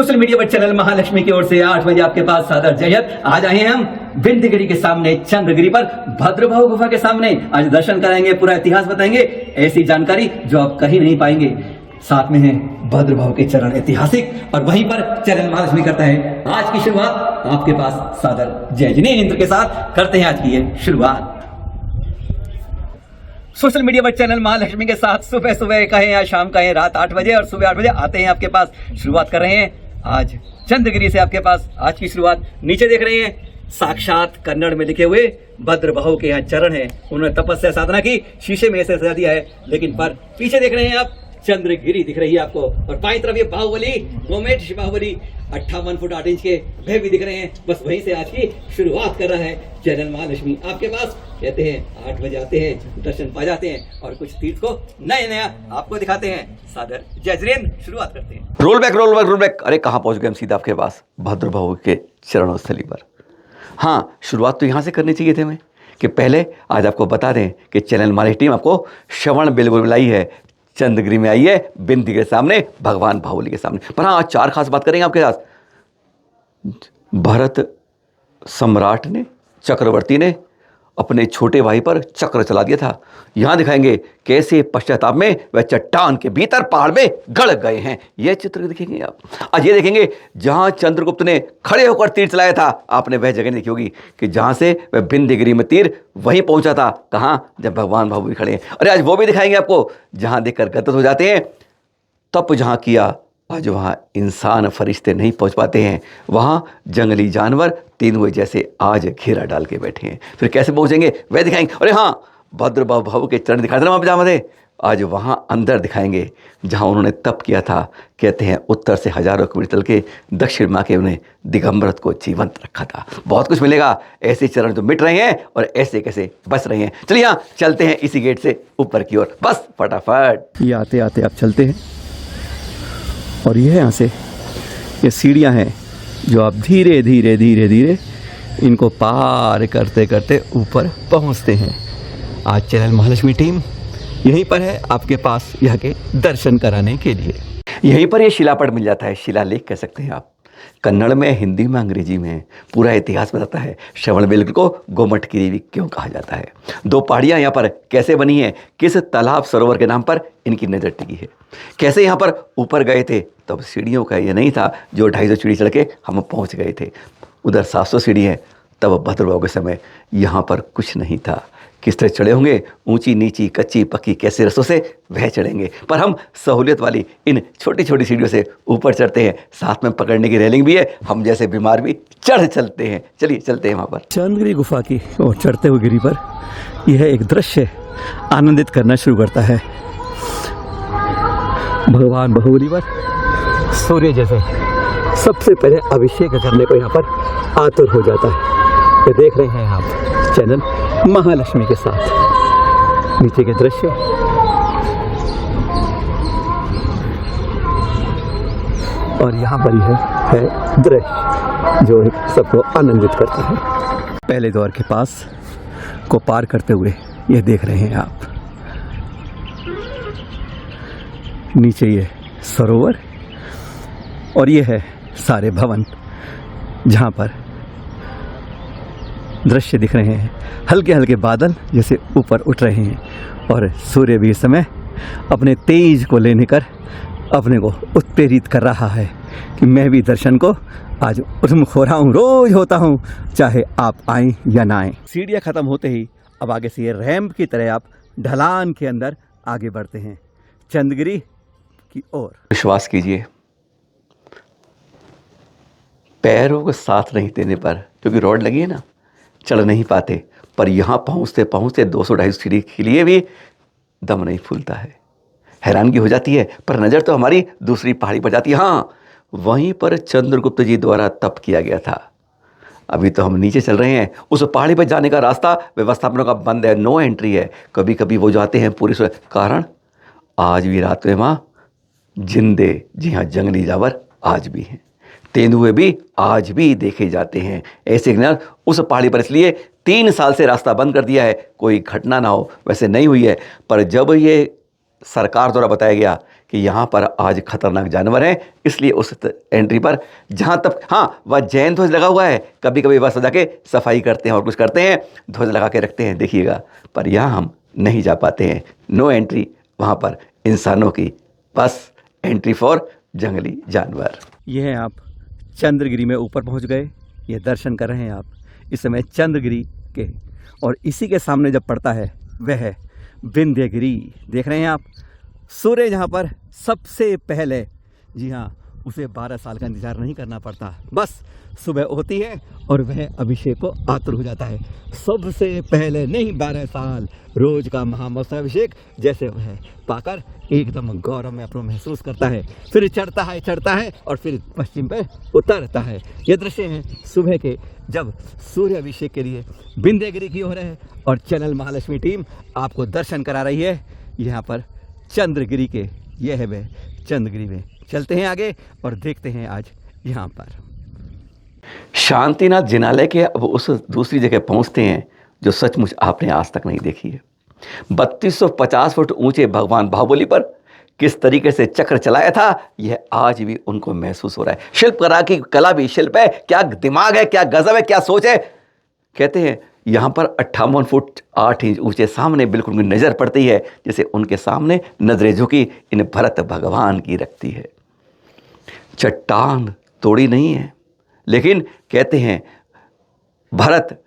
Social media पर channel Mahalakshmi की ओर से 8 बजे आपके पास सादर जयत। आज आए हैं हम विंध्यगिरी के सामने, चंद्रगिरी पर भद्रभाव गुफा के सामने। आज दर्शन कराएंगे, पूरा इतिहास बताएंगे, ऐसी जानकारी जो आप कहीं नहीं पाएंगे। साथ में है भद्रभाव के चरण ऐतिहासिक, और वहीं पर चैनल महालक्ष्मी करता है आज की शुरुआत आपके पास सादर जय जिनेंद्र के साथ करते हैं आज की ये शुरुआत। सोशल मीडिया पर चैनल महालक्ष्मी के साथ सुबह सुबह कहें या शाम कहें, रात 8 बजे और सुबह 8 बजे आते हैं आपके पास। शुरुआत कर रहे हैं आज चंद्रगिरी से आपके पास आज की शुरुआत। नीचे देख रहे हैं साक्षात कन्नड़ में लिखे हुए भद्रभाव के यहाँ चरण है। उन्होंने तपस्या साधना की, शीशे में ऐसे सजा दिया है, लेकिन पर पीछे देख रहे हैं आप चंद्रगिरी दिख रही है आपको, और बाईं तरफ ये बाहुबली, गोमेट बाहुबली 58 फुट 8 इंच के भय भी दिख रहे हैं। बस वहीं से आज की शुरुआत कर रहा है चैनल महालक्ष्मी आपके पास। कहते हैं 8 बजे आते हैं, दर्शन पा जाते हैं और कुछ तीर्थ को नया आपको दिखाते हैं। सादर जय जिनेंद्र, शुरुआत करते हैं। Roll back. अरे कहाँ पहुंच गए हम सीधा आपके पास, भद्रभाव के चरणोस्थली पर। हाँ, शुरुआत तो यहाँ से करनी चाहिए थे हमें, कि पहले आज आपको बता दें कि चैनल हमारी टीम आपको श्रवण बेलगुल लाई है। चंद्रगिरी में आई है, बिंदी के सामने, भगवान बाहुबली के सामने। पर हाँ, आज 4 खास बात करेंगे आपके साथ। भरत सम्राट ने, चक्रवर्ती ने अपने छोटे भाई पर चक्र चला दिया था। यहाँ दिखाएंगे कैसे पश्चाताप में वह चट्टान के भीतर पहाड़ में गड़ गए हैं। यह चित्र देखेंगे आप। आज ये देखेंगे जहाँ चंद्रगुप्त ने खड़े होकर तीर चलाया था। आपने वह जगह देखी होगी कि जहाँ से वह विंध्यगिरी में तीर वहीं पहुँचा था। कहाँ? जब भगवान बाहुबली खड़े हैं। अरे आज वो भी दिखाएंगे आपको जहाँ देखकर गदगद हो जाते हैं। तप जहाँ किया, आज वहाँ इंसान फरिश्ते नहीं पहुँच पाते हैं। वहाँ जंगली जानवर तेंदुए जैसे आज घेरा डाल के बैठे हैं। फिर कैसे पहुँचेंगे वह दिखाएंगे। अरे हाँ, भद्रभाव के चरण दिखा देना वहाँ पजामा थे। आज वहाँ अंदर दिखाएंगे जहाँ उन्होंने तप किया था। कहते हैं उत्तर से हजारों किलोमीटर चल के दक्षिण माँ के उन्हें दिगंबरत को जीवंत रखा था। बहुत कुछ मिलेगा। ऐसे चरण तो मिट रहे हैं और ऐसे कैसे बस रहे हैं। चलिए यहाँ चलते हैं इसी गेट से ऊपर की ओर, बस फटाफट। ये आते आते आप चलते हैं, और ये यहाँ से ये सीढ़ियाँ हैं जो आप धीरे धीरे इनको पार करते करते ऊपर पहुँचते हैं। आज चैनल महालक्ष्मी टीम यहीं पर है आपके पास, यहाँ के दर्शन कराने के लिए। यहीं पर ये शिलापट मिल जाता है, शिलालेख कह सकते हैं आप। कन्नड़ में, हिंदी में, अंग्रेजी में पूरा इतिहास बताता है श्रवण बेलगुल को गोमट की देवी क्यों कहा जाता है। 2 पहाड़ियाँ यहाँ पर कैसे बनी हैं, किस तालाब सरोवर के नाम पर इनकी नज़र टिकी है, कैसे यहाँ पर ऊपर गए थे। तब सीढ़ियों का ये नहीं था जो 250 सीढ़ी चढ़ के हम पहुँच गए थे। उधर 700 सीढ़ी है। तब भद्रभाव के समय यहाँ पर कुछ नहीं था। किस तरह चढ़े होंगे, ऊंची नीची कच्ची पक्की कैसे रस्तों से वह चढ़ेंगे। पर हम सहूलियत वाली इन छोटी छोटी सीढ़ियों से ऊपर चढ़ते हैं। साथ में पकड़ने की रेलिंग भी है, हम जैसे बीमार भी चढ़ चलते हैं। चलिए चलते हैं वहाँ पर। चंद्रगिरी गुफा की और चढ़ते हुए गिरी पर यह एक दृश्य आनंदित करना शुरू करता है। भगवान बाहुबली पर सूर्य जैसे सबसे पहले अभिषेक करने को यहाँ पर आतुर हो जाता है। ये देख रहे हैं आप चैनल महालक्ष्मी के साथ नीचे के दृश्य। और यहाँ पर है दृश्य जो सबको आनंदित करता है। पहले द्वार के पास को पार करते हुए ये देख रहे हैं आप, नीचे ये सरोवर और ये है सारे भवन जहाँ पर दृश्य दिख रहे हैं। हल्के हल्के बादल जैसे ऊपर उठ रहे हैं, और सूर्य भी इस समय अपने तेज को लेने कर अपने को उत्प्रेरित कर रहा है कि मैं भी दर्शन को आज उन्मुख हो रहा हूँ। रोज होता हूँ, चाहे आप आएँ या ना आएँ। सीढ़ियाँ ख़त्म होते ही अब आगे से ये रैंप की तरह आप ढलान के अंदर आगे बढ़ते हैं चंद्रगिरी की ओर। विश्वास कीजिए, पैरों को साथ नहीं देने पर, क्योंकि रॉड लगी है ना, चढ़ नहीं पाते। पर यहाँ पहुँचते पहुँचते 200-250 सीढ़ी के लिए भी दम नहीं फूलता है। हैरानगी हो जाती है, पर नज़र तो हमारी दूसरी पहाड़ी पर जाती है। हाँ, वहीं पर चंद्रगुप्त जी द्वारा तप किया गया था। अभी तो हम नीचे चल रहे हैं। उस पहाड़ी पर जाने का रास्ता व्यवस्थापनों का बंद है, नो एंट्री है। कभी कभी वो जाते हैं पूरी कारण आज भी रात में वहाँ जिंदे, जी हाँ, जंगली जानवर आज भी हैं। तेंदुए भी आज भी देखे जाते हैं। ऐसे उस पहाड़ी पर इसलिए 3 साल से रास्ता बंद कर दिया है। कोई घटना ना हो, वैसे नहीं हुई है, पर जब ये सरकार द्वारा बताया गया कि यहाँ पर आज खतरनाक जानवर हैं, इसलिए उस एंट्री पर जहाँ तक, हाँ, वह जैन ध्वज लगा हुआ है, कभी कभी वह सजा के सफाई करते हैं और कुछ करते हैं, ध्वज लगा के रखते हैं, देखिएगा। पर यहाँ हम नहीं जा पाते हैं, नो एंट्री वहाँ पर इंसानों की, बस एंट्री फॉर जंगली जानवर। ये है आप चंद्रगिरी में ऊपर पहुंच गए, ये दर्शन कर रहे हैं आप इस समय चंद्रगिरी के, और इसी के सामने जब पड़ता है वह है विंध्यगिरी। देख रहे हैं आप, सूर्य जहाँ पर सबसे पहले, जी हाँ, उसे 12 साल का इंतजार नहीं करना पड़ता, बस सुबह होती है और वह अभिषेक को आतुर हो जाता है। सबसे पहले नहीं 12 साल, रोज का महामस्तकाभिषेक जैसे वह पाकर एकदम गौरव में अपना महसूस करता है, फिर चढ़ता है और फिर पश्चिम पे उतरता है। ये दृश्य है सुबह के, जब सूर्य अभिषेक के लिए विंध्यगिरी की ओर है और चैनल महालक्ष्मी टीम आपको दर्शन करा रही है यहाँ पर चंद्रगिरी के। यह है वह चंद्रगिरी में। चलते हैं आगे और देखते हैं आज यहाँ पर। शांतिनाथ जिनालय के अब उस दूसरी जगह पहुंचते हैं जो सचमुच आपने आज तक नहीं देखी है। 3250 फुट ऊंचे भगवान बाहुबली पर किस तरीके से चक्र चलाया था, यह आज भी उनको महसूस हो रहा है। शिल्पकला की कला भी शिल्प है, क्या दिमाग है, क्या गजब है, क्या सोच है। कहते हैं यहाँ पर 58 फुट 8 इंच ऊंचे सामने बिल्कुल उनकी नज़र पड़ती है, जैसे उनके सामने नजरें झुकी इन भरत भगवान की रखती है। चट्टान तोड़ी नहीं है, लेकिन कहते हैं भरत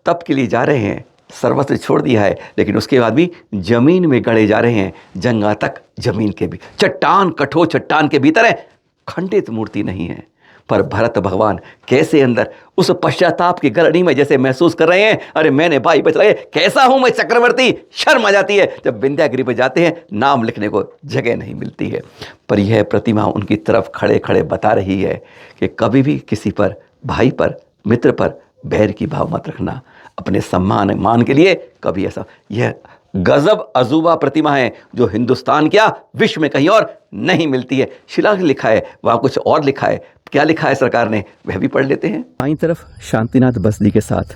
तप के लिए जा रहे हैं, सर्वस्व छोड़ दिया है, लेकिन उसके बाद भी जमीन में गड़े जा रहे हैं, जंगा तक जमीन के भी। चट्टान, कठोर चट्टान के भीतर है, खंडित मूर्ति नहीं है, पर भरत भगवान कैसे अंदर उस पश्चाताप की गलनी में जैसे महसूस कर रहे हैं, अरे मैंने भाई बच रहे, कैसा हूं मैं चक्रवर्ती। शर्म आ जाती है जब विंध्यागिरी पर जाते हैं, नाम लिखने को जगह नहीं मिलती है। पर यह प्रतिमा उनकी तरफ खड़े खड़े बता रही है कि कभी भी किसी पर, भाई पर, मित्र पर बैर की भाव मत रखना, अपने सम्मान मान के लिए कभी ऐसा। यह गजब अजूबा प्रतिमा है जो हिंदुस्तान क्या विश्व में कहीं और नहीं मिलती है। शिलालेख लिखा है, वहाँ कुछ और लिखा है, क्या लिखा है सरकार ने वह भी पढ़ लेते हैं। बाईं तरफ शांतिनाथ बसदी के साथ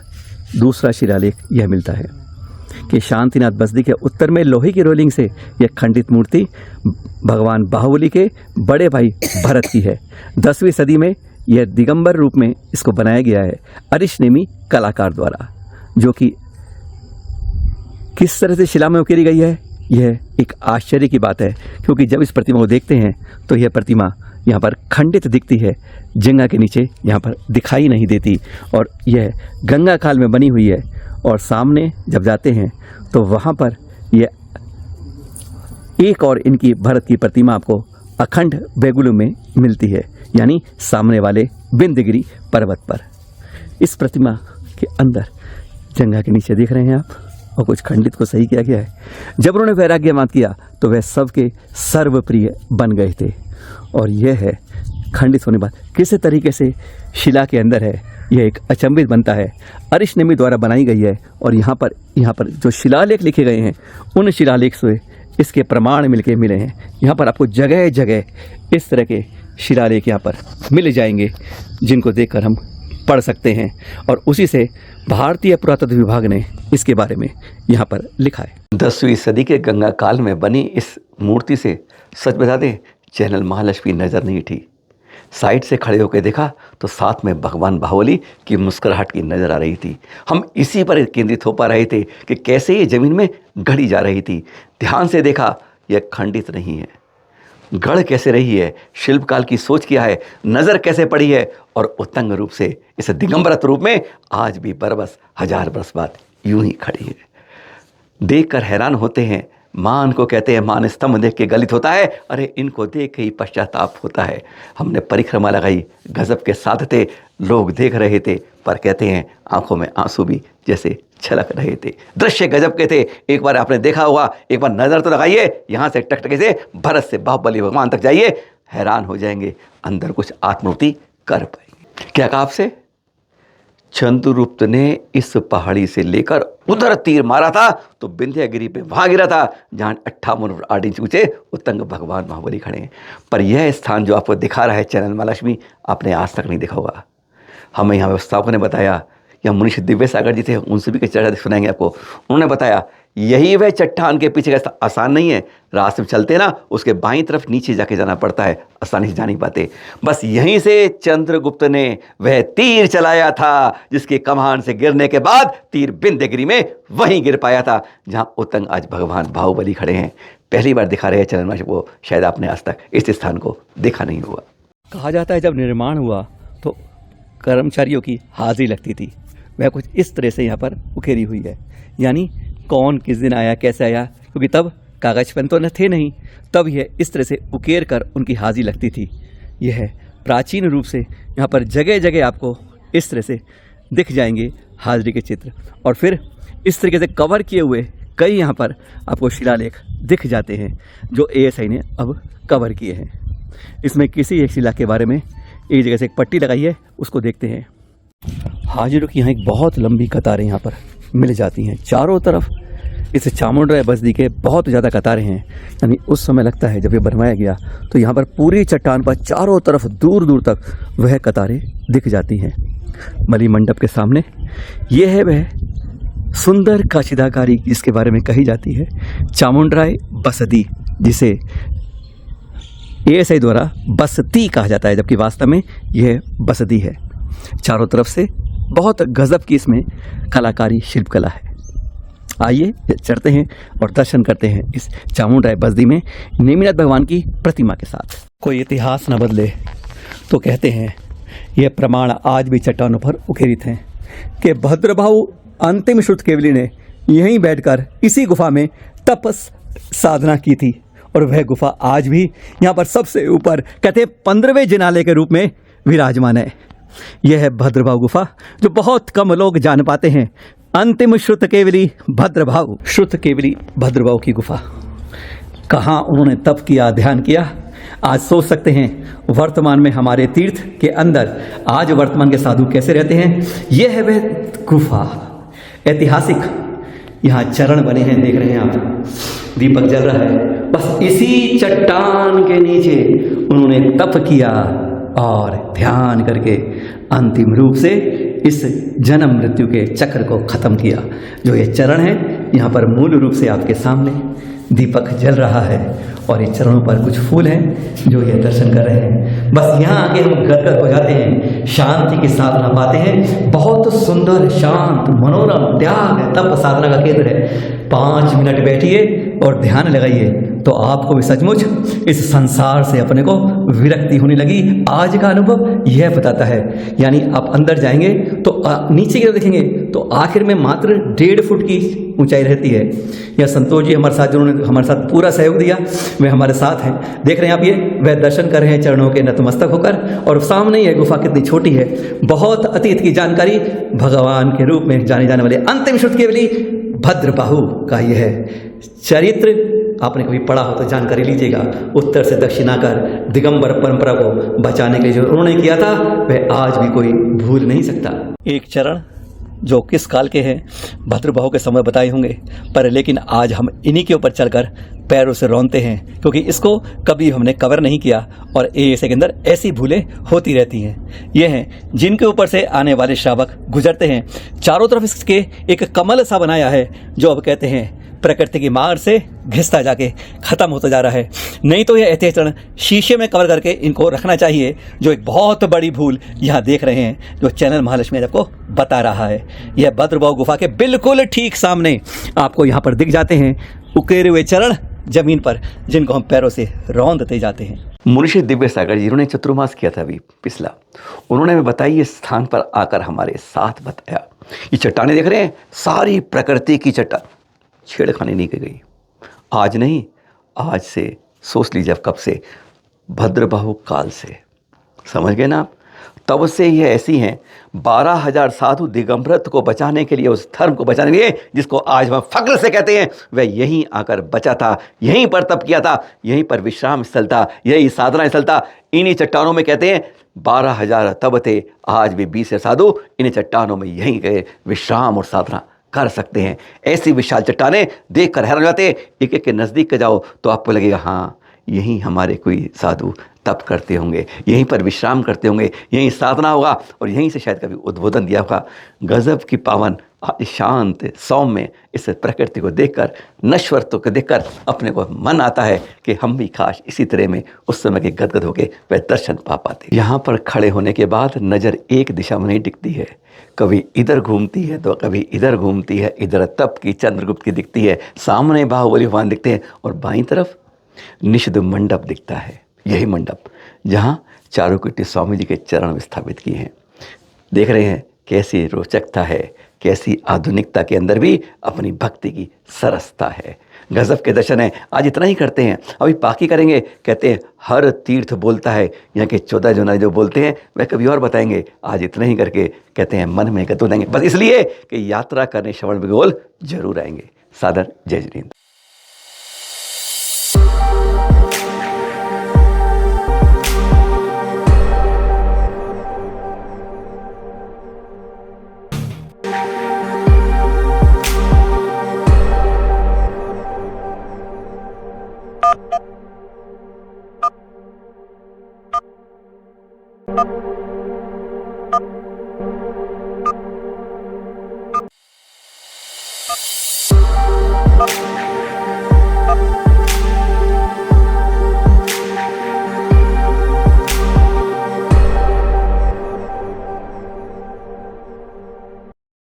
दूसरा शिलालेख यह मिलता है कि शांतिनाथ बसदी के उत्तर में लोहे की रोलिंग से यह खंडित मूर्ति भगवान बाहुबली के बड़े भाई भरत की है। 10वीं सदी में यह दिगंबर रूप में इसको बनाया गया है अरिशनेमी कलाकार द्वारा, जो कि किस तरह से शिला में उकेरी गई है, यह एक आश्चर्य की बात है, क्योंकि जब इस प्रतिमा को देखते हैं तो यह प्रतिमा यहाँ पर खंडित दिखती है, जंगा के नीचे यहाँ पर दिखाई नहीं देती, और यह गंगा काल में बनी हुई है। और सामने जब जाते हैं तो वहाँ पर यह एक और इनकी भरत की प्रतिमा आपको अखंड बेगुलू में मिलती है, यानी सामने वाले विंध्यगिरी पर्वत पर। इस प्रतिमा के अंदर जंगा के नीचे देख रहे हैं आप, और कुछ खंडित को सही किया गया है। जब उन्होंने वैराग्यवाद किया तो वह सबके सर्वप्रिय बन गए थे, और यह है खंडित होने बाद किस तरीके से शिला के अंदर है, यह एक अचंभित बनता है। अरिशनेमी द्वारा बनाई गई है, और यहाँ पर जो शिलालेख लिखे गए हैं उन शिलालेख से इसके प्रमाण मिले हैं। यहाँ पर आपको जगह जगह इस तरह के शिलालेख यहाँ पर मिल जाएंगे, जिनको देखकर हम पढ़ सकते हैं, और उसी से भारतीय पुरातत्व विभाग ने इसके बारे में यहाँ पर लिखा है। 10वीं सदी के गंगा काल में बनी इस मूर्ति से सच बता दें, चैनल महालक्ष्मी नज़र नहीं उठी। साइड से खड़े होकर देखा तो साथ में भगवान बाहुबली की मुस्कुराहट की नज़र आ रही थी। हम इसी पर केंद्रित हो पा रहे थे कि कैसे ये ज़मीन में गढ़ी जा रही थी। ध्यान से देखा, यह खंडित नहीं है, गढ़ कैसे रही है, शिल्पकाल की सोच क्या है, नज़र कैसे पड़ी है, और उत्तंग रूप से इस दिगंबरत रूप में आज भी बरबस 1000 वर्ष बाद यूं ही खड़ी है। देखकर हैरान होते हैं। मान को कहते हैं मान स्तंभ देख के गलित होता है, अरे इनको देख के ही पश्चाताप होता है। हमने परिक्रमा लगाई, गजब के साथ थे, लोग देख रहे थे, पर कहते हैं आंखों में आंसू भी जैसे छलक रहे थे। दृश्य गजब के थे। एक बार आपने देखा होगा, एक बार नज़र तो लगाइए, यहाँ से टकटके से भरत से बाहुबली भगवान तक जाइए, हैरान हो जाएंगे, अंदर कुछ आत्मूर्ति कर पाएंगे। क्या कहा आपसे, चंद्रगुप्त ने इस पहाड़ी से लेकर उधर तीर मारा था तो विंध्यगिरी पे वहाँ गिरा था जहाँ 58 इंच ऊंचे उत्तंग भगवान बाहुबली खड़े हैं। पर यह स्थान जो आपको दिखा रहा है चैनल महालक्ष्मी, आपने आज तक नहीं देखा होगा। हमें यहाँ व्यवस्थापकों ने बताया या मुनीष दिव्य सागर जी थे, उनसे भी कुछ चर्चा सुनाएंगे आपको। उन्होंने बताया यही वह चट्टान के पीछे का आसान नहीं है, रास्ते में चलते ना उसके बाईं तरफ नीचे जाके जाना पड़ता है, आसानी से जा नहीं पाते। बस यहीं से चंद्रगुप्त ने वह तीर चलाया था जिसके कमान से गिरने के बाद तीर विंध्यगिरि में वहीं गिर पाया था जहां उत्तंग आज भगवान बाहुबली खड़े हैं। पहली बार दिखा रहे हैं चरण मार्ग को, शायद आपने आज तक इस स्थान को देखा नहीं हुआ। कहा जाता है जब निर्माण हुआ तो कर्मचारियों की हाजिरी लगती थी, वह कुछ इस तरह से यहाँ पर उकेरी हुई है, यानी कौन किस दिन आया कैसे आया, क्योंकि तब कागज पेन तो न थे नहीं, तब यह इस तरह से उकेर कर उनकी हाजिरी लगती थी। यह प्राचीन रूप से यहाँ पर जगह जगह आपको इस तरह से दिख जाएंगे हाजिरी के चित्र, और फिर इस तरीके से कवर किए हुए कई यहाँ पर आपको शिलालेख दिख जाते हैं जो ASI ने अब कवर किए हैं। इसमें किसी एक शिला के बारे में एक जगह से एक पट्टी लगाई है, उसको देखते हैं। हाजिरों की यहाँ एक बहुत लंबी कतारें यहाँ पर मिल जाती हैं चारों तरफ। इस चामुंडराय बस्ती के बहुत ज़्यादा कतारें हैं, यानी उस समय लगता है जब ये बनवाया गया तो यहाँ पर पूरी चट्टान पर चारों तरफ दूर दूर तक वह कतारें दिख जाती हैं। बलि मंडप के सामने यह है वह सुंदर काशिदाकारी जिसके बारे में कही जाती है, चामुंडराय बसदी, जिसे ASI द्वारा बसती कहा जाता है, जबकि वास्तव में यह बसदी है। चारों तरफ से बहुत गजब की इसमें कलाकारी शिल्पकला है। आइए चलते हैं और दर्शन करते हैं इस चामुंडराय बस्ती में नेमिनाथ भगवान की प्रतिमा के साथ। कोई इतिहास न बदले तो कहते हैं यह प्रमाण आज भी चट्टानों पर उकेरित हैं कि भद्रभाऊ अंतिम श्रुत केवली ने यहीं बैठकर इसी गुफा में तपस साधना की थी, और वह गुफा आज भी यहाँ पर सबसे ऊपर कहते 15वें जिनालय के रूप में विराजमान है। यह है भद्रभाऊ गुफा जो बहुत कम लोग जान पाते हैं। अंतिम श्रुत केवली भद्रभाऊ, श्रुत केवली भद्रभाऊ की गुफा। कहाँ उन्होंने तप किया, ध्यान किया, आज सोच सकते हैं वर्तमान में हमारे तीर्थ के अंदर आज वर्तमान के साधु कैसे रहते हैं। यह है वह गुफा, ऐतिहासिक। यहाँ चरण बने हैं, देख रहे हैं आप, दीपक जल रहा है। बस इसी चट्टान के नीचे उन्होंने तप किया और ध्यान करके अंतिम रूप से इस जन्म मृत्यु के चक्र को खत्म किया। जो ये चरण है यहाँ पर मूल रूप से आपके सामने दीपक जल रहा है, और ये चरणों पर कुछ फूल हैं जो ये दर्शन कर रहे हैं। बस यहाँ आके हम गदगद हो जाते हैं, शांति की साधना पाते हैं। बहुत सुंदर, शांत, मनोरम, त्याग, तप साधना का केंद्र है। 5 मिनट बैठिए और ध्यान लगाइए तो आपको भी सचमुच इस संसार से अपने को विरक्ति होने लगी। आज का अनुभव यह बताता है, यानी आप अंदर जाएंगे तो नीचे की तरफ देखेंगे तो आखिर में मात्र 1.5 फुट की ऊंचाई रहती है। यह संतोष जी हमारे साथ, जिन्होंने हमारे साथ पूरा सहयोग दिया, वे हमारे साथ हैं। देख रहे हैं आप, ये वह दर्शन कर रहे हैं चरणों के नतमस्तक होकर, और सामने यह गुफा कितनी छोटी है। बहुत अतीत की जानकारी भगवान के रूप में जाने जाने वाले अंतिम श्रुत केवली भद्रबाहु का यह चरित्र आपने कभी पढ़ा हो तो जानकारी लीजिएगा। उत्तर से दक्षिण आकर दिगंबर परंपरा को बचाने के लिए जो उन्होंने किया था वह आज भी कोई भूल नहीं सकता। एक चरण जो किस काल के हैं भद्रबाहु के समय बताए होंगे, पर लेकिन आज हम इन्हीं के ऊपर चलकर पैरों से रौंदते हैं, क्योंकि इसको कभी हमने कवर नहीं किया और ASI के अंदर ऐसी भूलें होती रहती हैं। ये हैं जिनके ऊपर से आने वाले श्रावक गुजरते हैं। चारों तरफ इसके एक कमल सा बनाया है जो अब कहते हैं प्रकृति की मार से घिसता जाके खत्म होता जा रहा है। नहीं तो यह ऐतिहासिक चरण शीशे में कवर करके इनको रखना चाहिए, जो एक बहुत बड़ी भूल यहाँ देख रहे हैं जो चैनल महालक्ष्मी आपको बता रहा है। यह भद्रबाहु गुफा के बिल्कुल ठीक सामने आपको यहाँ पर दिख जाते हैं उकेरे हुए चरण जमीन पर, जिनको हम पैरों से रौंदते जाते हैं। मुनीष दिव्य सागर जी, जिन्होंने चतुर्मास किया था अभी पिछला, उन्होंने हमें बताई इस स्थान पर आकर हमारे साथ बताया। ये चट्टानें देख रहे हैं, सारी प्रकृति की चट्टान, छेड़खानी नहीं की गई। आज नहीं, आज से सोच लीजिए आप कब से, भद्रबाहु काल से, समझ गए ना आप। तब से ये ऐसी हैं। 12,000 साधु दिगंबरत्व को बचाने के लिए, उस धर्म को बचाने के लिए जिसको आज हम फख्र से कहते हैं, वह यहीं आकर बचा था, यहीं पर तप किया था, यहीं पर विश्राम स्थल था, यही साधना स्थल था। इन्हीं चट्टानों में कहते हैं 12,000 तब थे, आज भी 20 साधु इन्हीं चट्टानों में यहीं गए विश्राम और साधना कर सकते हैं। ऐसी विशाल चट्टानें देख कर हैरान हो जाते हैं। एक एक के नज़दीक के जाओ तो आपको लगेगा हाँ यहीं हमारे कोई साधु तप करते होंगे, यहीं पर विश्राम करते होंगे, यहीं साधना होगा और यहीं से शायद कभी उद्बोधन दिया होगा। गजब की पावन शांत सौम्य इस प्रकृति को देखकर, नश्वरत्व को देखकर अपने को मन आता है कि हम भी काश इसी तरह में उस समय के गदगद होकर वह दर्शन पा पाते। यहाँ पर खड़े होने के बाद नज़र एक दिशा में नहीं टिकती है, कभी इधर घूमती है तो कभी इधर घूमती है। इधर तप की चंद्रगुप्त की दिखती है, सामने बाहुबली भगवान दिखते हैं और बाईं तरफ निषिद्ध मंडप दिखता है। यही मंडप जहाँ चारुकीर्ति स्वामी जी के चरण स्थापित किए हैं। देख रहे हैं कैसी रोचकता है, कैसी आधुनिकता के अंदर भी अपनी भक्ति की सरसता है। गजब के दर्शन है। आज इतना ही करते हैं, अभी बाकी करेंगे। कहते हैं हर तीर्थ बोलता है, यहाँ के 14 जुना जो बोलते हैं वह कभी और बताएंगे। आज इतना ही करके कहते हैं मन में गदगद होंगे, बस इसलिए कि यात्रा करने श्रवण बेगोल जरूर आएंगे। सादर जय जिनेंद्र।